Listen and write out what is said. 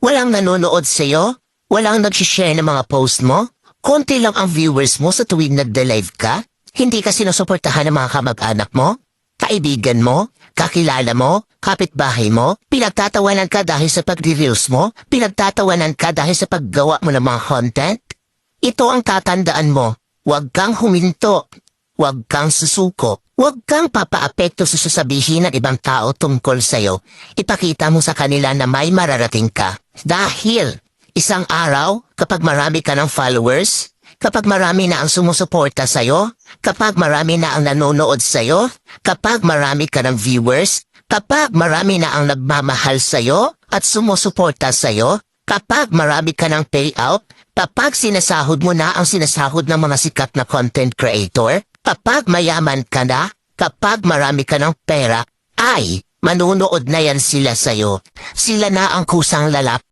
Walang nanonood sa'yo? Walang nag-share ng mga post mo? Konti lang ang viewers mo sa tuwing nagda-live ka? Hindi ka sinusuportahan ng mga kamag-anak mo? Kaibigan mo? Kakilala mo? Kapitbahay mo? Pinagtatawanan ka dahil sa pag-reels mo? Pinagtatawanan ka dahil sa paggawa mo ng mga content? Ito ang tatandaan mo. Huwag kang huminto. Huwag kang susuko. Huwag kang papaapekto sa sasabihin ng ibang tao tungkol sa'yo. Ipakita mo sa kanila na may mararating ka. Dahil isang araw, kapag marami ka ng followers, kapag marami na ang sumusuporta sa'yo, kapag marami na ang nanonood sa'yo, kapag marami ka ng viewers, kapag marami na ang nagmamahal sa'yo at sumusuporta sa'yo, kapag marami ka ng payout, kapag sinasahod mo na ang sinasahod ng mga sikat na content creator, kapag mayaman ka na, kapag marami ka ng pera, ay manunood na yan sila sa'yo. Sila na ang kusang lalap